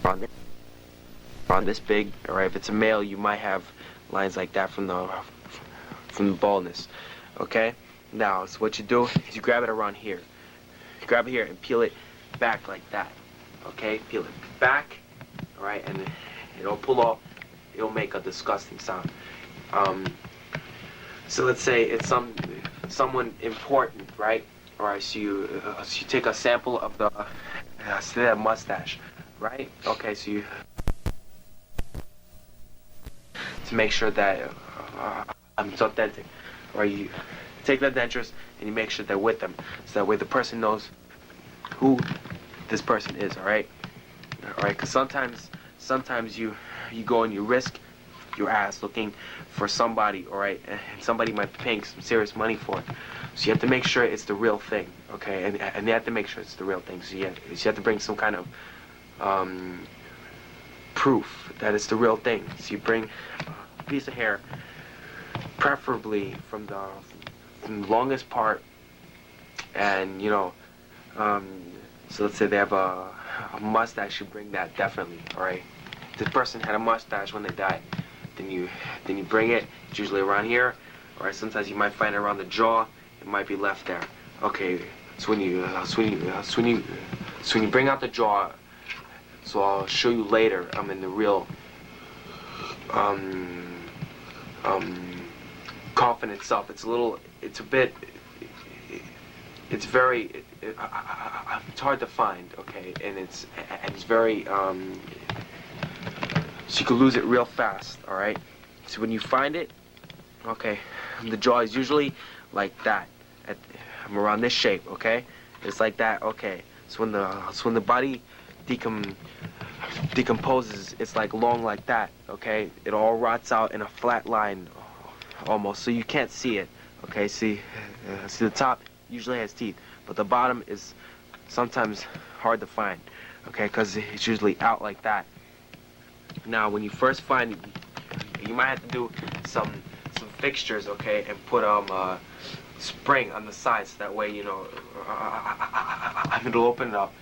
around this big. All right, if it's a male, you might have lines like that from the baldness. Okay. Now, so what you do is you grab it around here. You grab it here and peel it back like that. Okay, peel it back. All right, and it'll pull off. It'll make a disgusting sound. So let's say it's someone important, right? All right, so you take a sample of the say that mustache, right? Okay, so you to make sure that it's authentic, or you take the dentures and you make sure they're with them, so that way the person knows who this person is. All right, because sometimes you go and you risk your ass looking for somebody, all right, and somebody might be paying some serious money for it. So you have to make sure it's the real thing, okay, and you have to make sure it's the real thing. So you have to bring some kind of proof that it's the real thing. So you bring a piece of hair, preferably from the longest part, and so let's say they have a mustache, you bring that definitely, all right. If this person had a mustache when they died, then you bring it. It's usually around here, all right. Sometimes you might find it around the jaw. It might be left there. Okay. So when you bring out the jaw, so I'll show you later. I'm in the real coffin itself. It's very, it's hard to find, okay, and it's very, so you can lose it real fast, all right. So when you find it, okay, the jaw is usually like that, I'm around this shape, okay. It's like that, okay. So when the body decomposes, it's like long like that, okay. It all rots out in a flat line, almost, so you can't see it, okay. See the top usually has teeth, but the bottom is sometimes hard to find, okay, because it's usually out like that. Now, when you first find it, you might have to do some fixtures, okay, and put a spring on the sides. So that way, it'll open it up,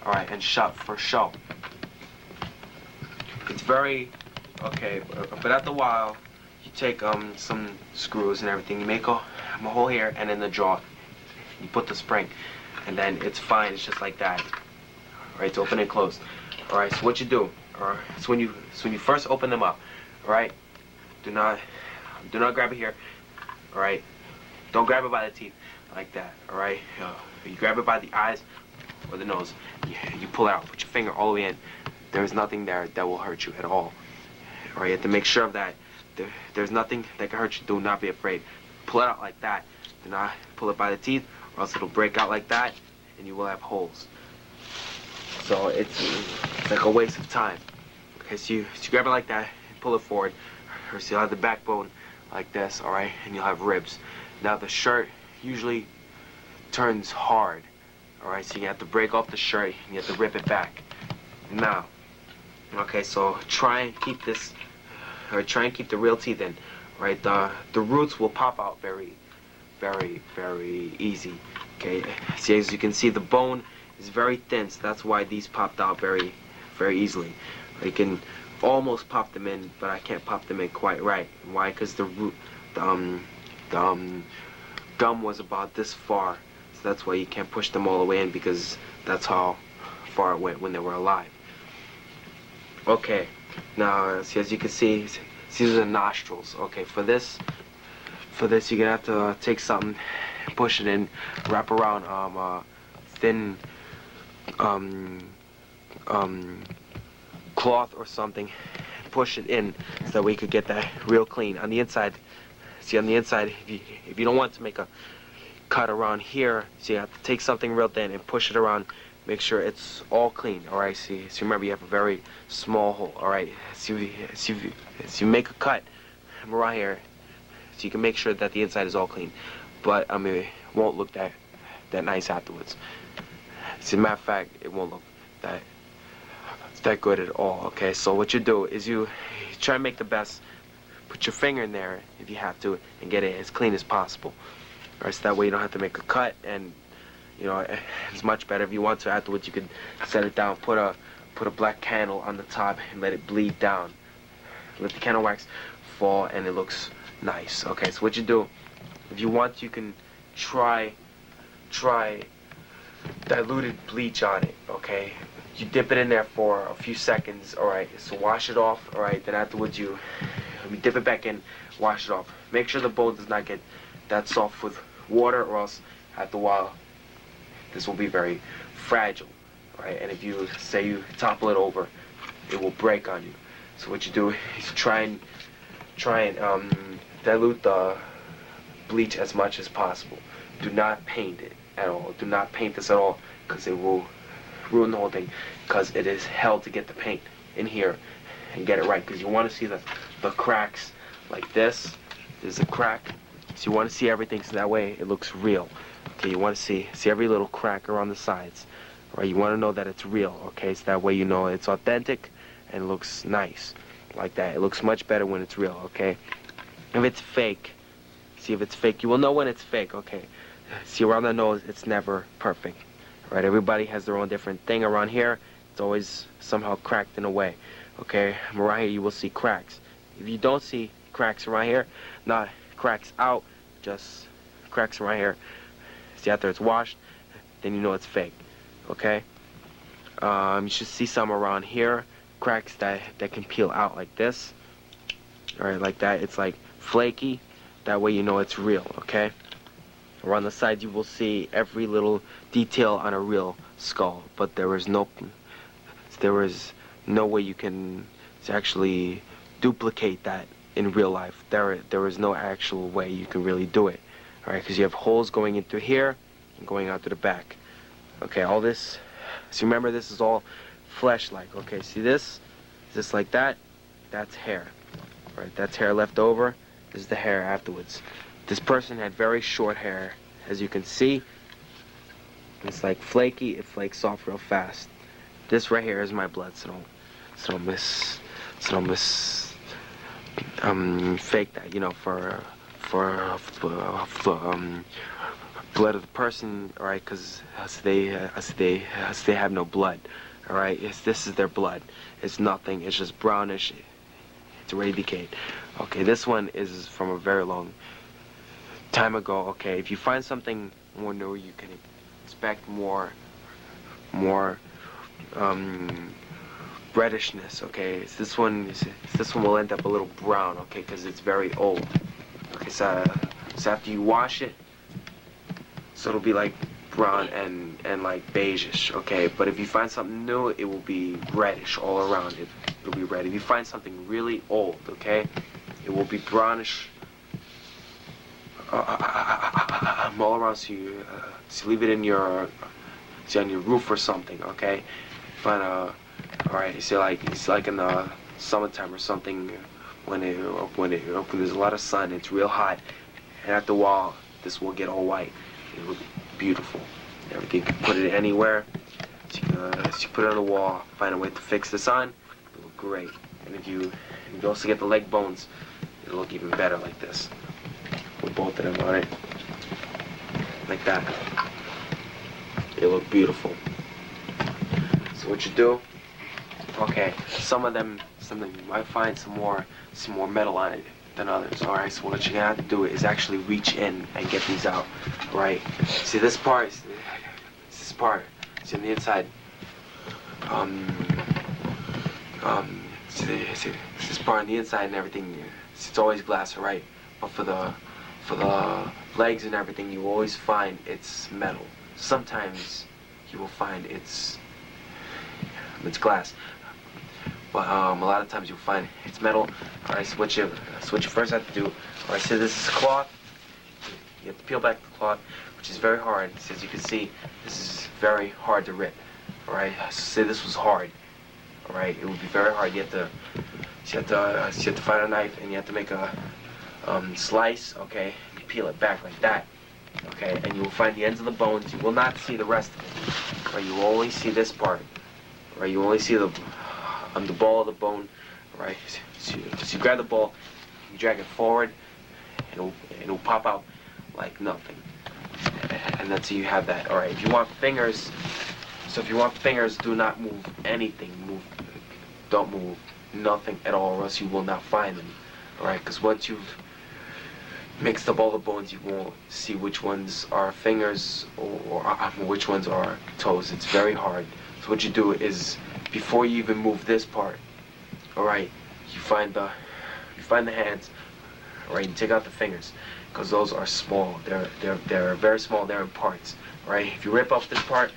all right, and shut for show. It's very okay, but after a while, you take some screws and everything. You make a hole here and in the jaw. You put the spring, and then it's fine. It's just like that. All right, it's open and closed. All right, so what you do, so when you first open them up, all right, do not grab it here, all right. Don't grab it by the teeth like that, all right. You grab it by the eyes or the nose. You pull it out. Put your finger all the way in. There's nothing there that will hurt you at all. All right, you have to make sure of that. There's nothing that can hurt you. Do not be afraid. Pull it out like that. Do not pull it by the teeth, or else it'll break out like that, and you will have holes. So it's like a waste of time. Okay, so you grab it like that, and pull it forward, or so you'll have the backbone like this, all right, and you'll have ribs. Now the shirt usually turns hard, all right, so you have to break off the shirt and you have to rip it back. Now, okay, so try and keep the real teeth in, right? The roots will pop out very, very, very easy. Okay, see, as you can see, the bone is very thin, so that's why these popped out very, very easily. I can almost pop them in, but I can't pop them in quite right. Why? Because the gum was about this far, so that's why you can't push them all the way in, because that's how far it went when they were alive. Okay, now see, as you can see, these are the nostrils. Okay, for this you're gonna have to take something, push it in, wrap around thin cloth or something, push it in so that we could get that real clean. On the inside, see, on the inside, if you don't want to make a cut around here, so you have to take something real thin and push it around, make sure it's all clean. All right, see, so remember you have a very small hole. All right, so you make a cut around here, so you can make sure that the inside is all clean, but I mean, it won't look that nice afterwards. As a matter of fact, it won't look that good at all. Okay, so what you do is you try to make the best. Put your finger in there if you have to, and get it as clean as possible. All right, so that way you don't have to make a cut, and it's much better. If you want to afterwards, you could set it down, put put a black candle on the top and let it bleed down. Let the candle wax fall, and it looks nice. Okay, so what you do, if you want, you can try diluted bleach on it. Okay, you dip it in there for a few seconds. All right, so wash it off. All right, then afterwards you dip it back in, wash it off. Make sure the bowl does not get that soft with water, or else after a while this will be very fragile. Right, and if you say you topple it over, it will break on you. So what you do is try and dilute the bleach as much as possible. Do not paint it at all. Do not paint this at all, because it will ruin the whole thing. Because it is hell to get the paint in here and get it right. Because you want to see the cracks like this. There's a crack, so you want to see everything, so that way it looks real. Okay, you want to see every little crack around the sides. Right, you want to know that it's real. Okay, so that way you know it's authentic and it looks nice like that. It looks much better when it's real. Okay, if it's fake, see, if it's fake, you will know when it's fake. Okay, see, around the nose, it's never perfect. Right, everybody has their own different thing. Around here, it's always somehow cracked in a way. Okay, around here you will see cracks. If you don't see cracks around here, not cracks out, just cracks around here, see, after it's washed, then you know it's fake. Okay, you should see some around here, cracks that can peel out like this. All right, like that. It's like flaky. That way you know it's real. Okay. Around the sides you will see every little detail on a real skull, but there is no way you can actually duplicate that in real life. There is no actual way you can really do it. All right, because you have holes going in through here and going out to the back. Okay, all this, so remember, this is all flesh-like. Okay, see this like that, that's hair. Right, that's hair left over. This is the hair afterwards. This person had very short hair, as you can see. It's like flaky, it flakes off real fast. This right here is my blood, so don't fake that, you know, for blood of the person, all right, because they have no blood, all right. This is their blood. It's nothing. It's just brownish. It's already decayed. Okay, this one is from a very long time ago. Okay, if you find something more new, you can expect more breadishness. Okay, this one will end up a little brown. Okay, because it's very old. Okay, so after you wash it, so it'll be like brown and like beigeish, okay? But if you find something new, it will be reddish all around it. It'll be red. If you find something really old, okay, it will be brownish all around. So you leave it in your, on your roof or something, okay? But all right, it's like in the summertime or something, when there's a lot of sun, it's real hot, and after a while, this will get all white. It will be beautiful. Everything, you can put it anywhere. So you put it on the wall, find a way to fix this on, it'll look great. And if you also get the leg bones, it'll look even better like this. With both of them on it. Like that. It'll look beautiful. So what you do, okay, some of them you might find some more metal on it than others. All right, so what you're gonna have to do is actually reach in and get these out. All right, see this part, see on the inside, see this part on the inside and everything, it's always glass, all right? But for the legs and everything, you always find it's metal. Sometimes you will find it's glass. But a lot of times you'll find it's metal. All right, so what you first have to do, all right, so this is cloth. You have to peel back the cloth, which is very hard. So as you can see, this is very hard to rip. All right, so say this was hard. All right, it would be very hard. You have to find a knife and you have to make a slice. Okay, you peel it back like that. Okay, and you will find the ends of the bones. You will not see the rest of it. Right, you will only see this part. Right, you only see the ball of the bone. Right, so you grab the ball, you drag it forward, and it'll pop out like nothing. And that's how you have that. All right, if you want fingers, so So if you want fingers, do not move anything. Don't move nothing at all, or else you will not find them. Alright, because once you've mixed up all the bones, you won't see which ones are fingers or which ones are toes. It's very hard. So what you do is, before you even move this part, alright, you find the hands, alright, you take out the fingers, because those are small. They're very small. They're in parts. Alright, if you rip off this part,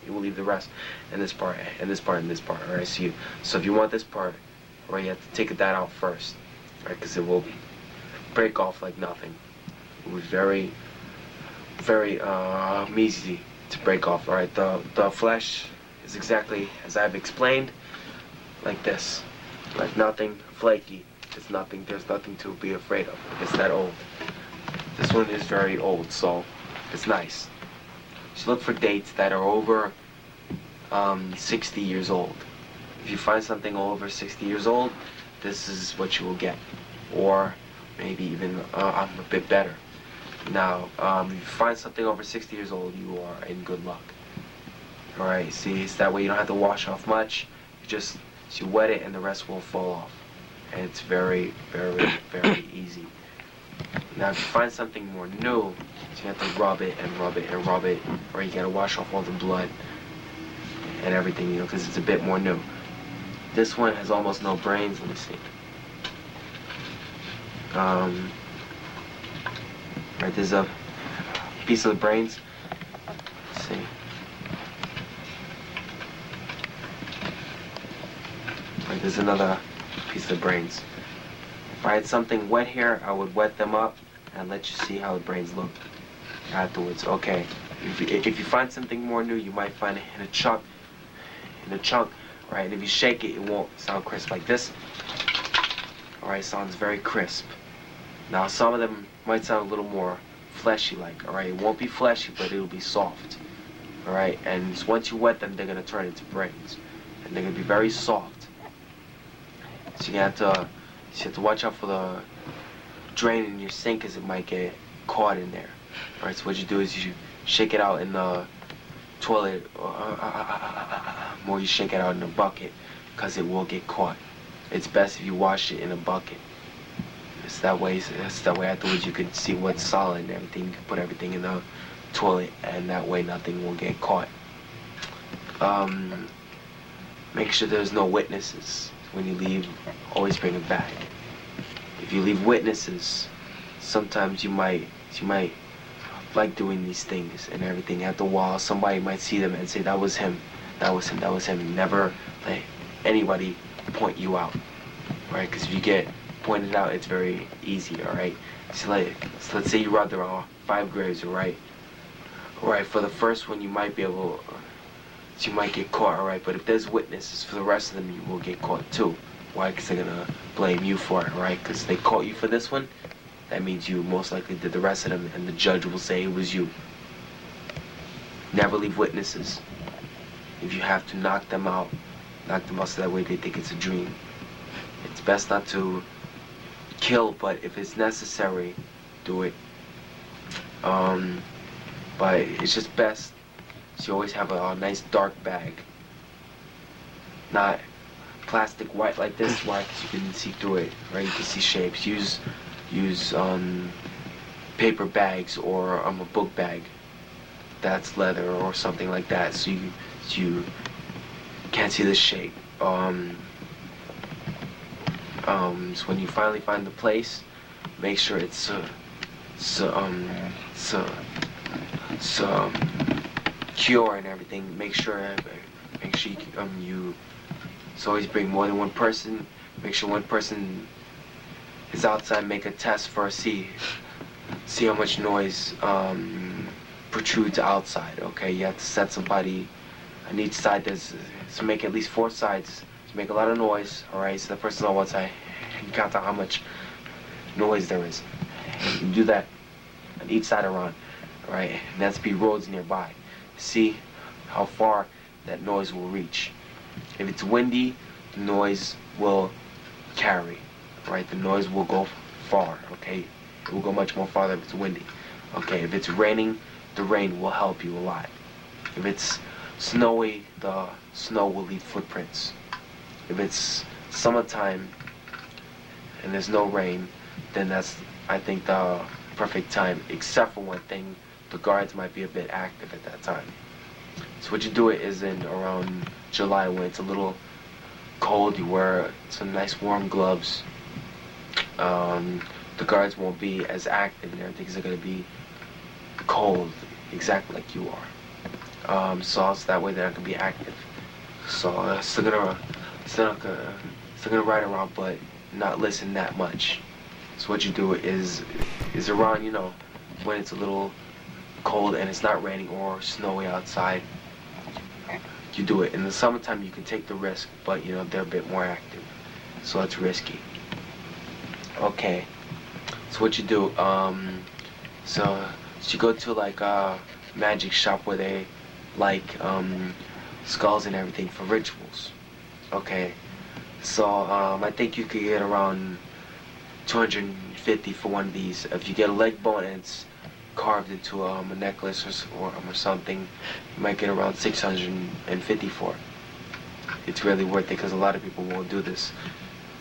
you will leave the rest, and this part, and this part, and this part. Alright, so if you want this part, alright, you have to take that out first, right? Because it will break off like nothing. It was very, very easy to break off. Alright, the flesh is exactly as I've explained, like this, like nothing, flaky. It's nothing. There's nothing to be afraid of. It's that old. This one is very old, so it's nice. So look for dates that are over 60 years old. If you find something over 60 years old, this is what you will get, or maybe even a bit better. Now, if you find something over 60 years old, you are in good luck. Alright, see, it's that way you don't have to wash off much. You wet it and the rest will fall off. And it's very, very, very easy. Now, if you find something more new, so you have to rub it and rub it and rub it, or you gotta wash off all the blood and everything, you know, because it's a bit more new. This one has almost no brains. Let me see. Right, there's a piece of the brains. Let's see. Right, there's another piece of brains. If I had something wet here, I would wet them up and let you see how the brains look afterwards. Okay, if you find something more new, you might find it in a chunk. Right, and if you shake it, it won't sound crisp like this. Alright, sounds very crisp. Now, some of them might sound a little more fleshy like. Alright, it won't be fleshy, but it'll be soft. Alright, and once you wet them, they're gonna turn into brains, and they're gonna be very soft. So you have to watch out for the drain in your sink, as it might get caught in there. Alright, so what you do is you shake it out in the toilet, or you shake it out in a bucket, because it will get caught. It's best if you wash it in a bucket. It's that way afterwards you can see what's solid and everything. You can put everything in the toilet, and that way nothing will get caught. Make sure there's no witnesses. When you leave, always bring a bag. If you leave witnesses, sometimes you might like doing these things and everything. At the wall, somebody might see them and say, that was him, that was him, that was him. Never let anybody point you out, right? Because if you get pointed out, it's very easy, alright? So let's say you robbed around 5 graves, alright? Alright, for the first one, you might be able, you might get caught, alright? But if there's witnesses for the rest of them, you will get caught too. Why? Because they're gonna blame you for it, right? Because they caught you for this one, that means you most likely did the rest of them, and the judge will say it was you. Never leave witnesses. If you have to knock them out so that way they think it's a dream. It's best not to kill, but if it's necessary, do it. But it's just best so you always have a nice dark bag. Not plastic white like this, why? Because you can see through it, right? You can see shapes. Use paper bags, or a book bag that's leather or something like that, so you can't see the shape. So when you finally find the place, make sure it's secure and everything. Make sure you always bring more than one person. Make sure one person is outside. Make a test first. See how much noise protrudes outside. Okay, you have to set somebody on each side. So make at least 4 sides to make a lot of noise. All right, so the person on one side, you count out how much noise there is. You do that on each side around. All right, and that's be roads nearby. See how far that noise will reach. If it's windy, the noise will carry. Right, the noise will go far. Okay, it will go much more farther if it's windy. Okay, if it's raining, the rain will help you a lot. If it's snowy, the snow will leave footprints. If it's summertime and there's no rain, then that's, I think, the perfect time, except for one thing: the guards might be a bit active at that time. So what you do it is in around July, when it's a little cold. You wear some nice warm gloves. The guards won't be as active and everything. They're going to be cold, exactly like you are. So that way they're not going to be active. So still gonna ride around, but not listen that much. So what you do is around, when it's a little cold and it's not raining or snowy outside, you do it. In the summertime, you can take the risk, but they're a bit more active, so it's risky. Okay, so what you do, so you go to like a magic shop where they like skulls and everything for rituals. Okay, so I think you could get around 250 for one of these. If you get a leg bone and it's carved into a necklace or something, you might get around 650 for it. It's really worth it, because a lot of people won't do this,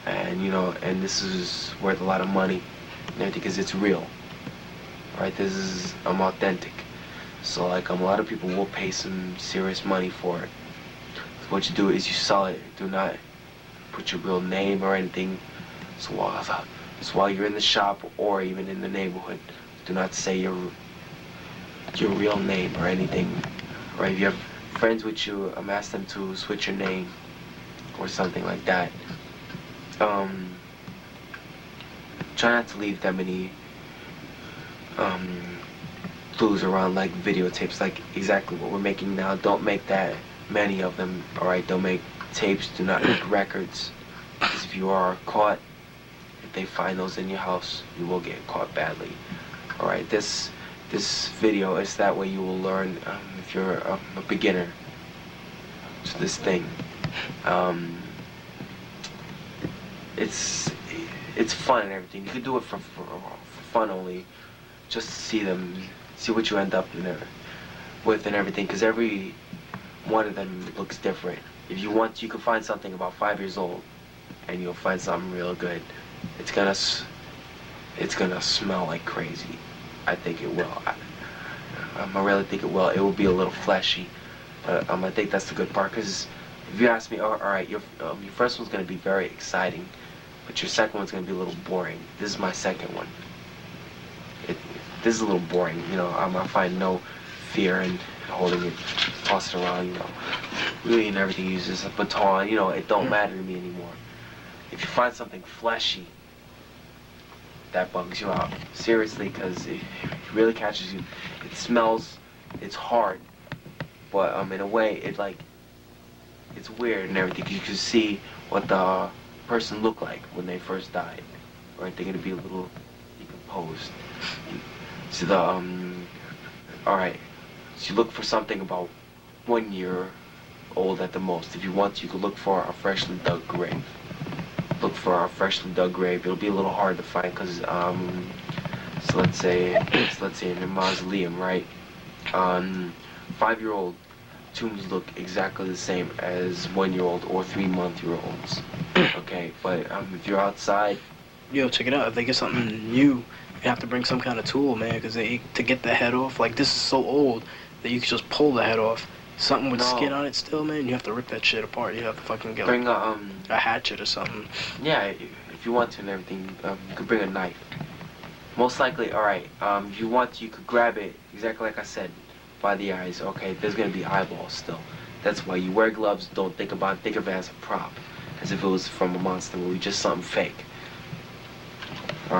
and and this is worth a lot of money and everything, because it's real, right? This is authentic. So like a lot of people will pay some serious money for it. So what you do is you sell it. Do not put your real name or anything. So while you're in the shop or even in the neighborhood, do not say your real name or anything. Right? If you have friends with you, ask them to switch your name or something like that. Try not to leave that many clues around, like videotapes, like exactly what we're making now. Don't make that many of them. All right? Don't make tapes. Do not make records, because if you are caught, if they find those in your house, you will get caught badly. All right? This video is that way you will learn, if you're a beginner to this thing. It's fun and everything. You can do it for fun only, just to see what you end up with and everything, because every one of them looks different. If you want, you can find something about 5 years old, and you'll find something real good. It's gonna smell like crazy. I think it will. I really think it will. It will be a little fleshy, but I think that's the good part. Because if you ask me, all right, your first one's gonna be very exciting, but your second one's gonna be a little boring. This is my second one. This is a little boring. I find no fear in holding it, toss it around. Really, and everything uses a baton. It don't matter to me anymore. If you find something fleshy, that bugs you out, seriously, because it really catches you. It smells, it's hard, but in a way, it's weird and everything. You can see what the person looked like when they first died, or they're gonna be a little decomposed. So all right. So you look for something about 1 year old at the most. If you want, you could look for a freshly dug grave. Look for a freshly dug grave. It'll be a little hard to find, because so let's say in a mausoleum, right? 5-year-old tombs look exactly the same as 1-year-old or 3-month-year-olds. Okay, but if you're outside, yo, check it out. If they get something new, you have to bring some kind of tool, man, because to get the head off, like, this is so old that you can just pull the head off. Something with skin on it still, man, you have to rip that shit apart. You have to fucking get bring a hatchet or something. Yeah, if you want to and everything, you could bring a knife. Most likely, all right. If you want, you could grab it exactly like I said, by the eyes. Okay, there's gonna be eyeballs still. That's why you wear gloves. Don't think of it as a prop, as if it was from a monster movie, just something fake.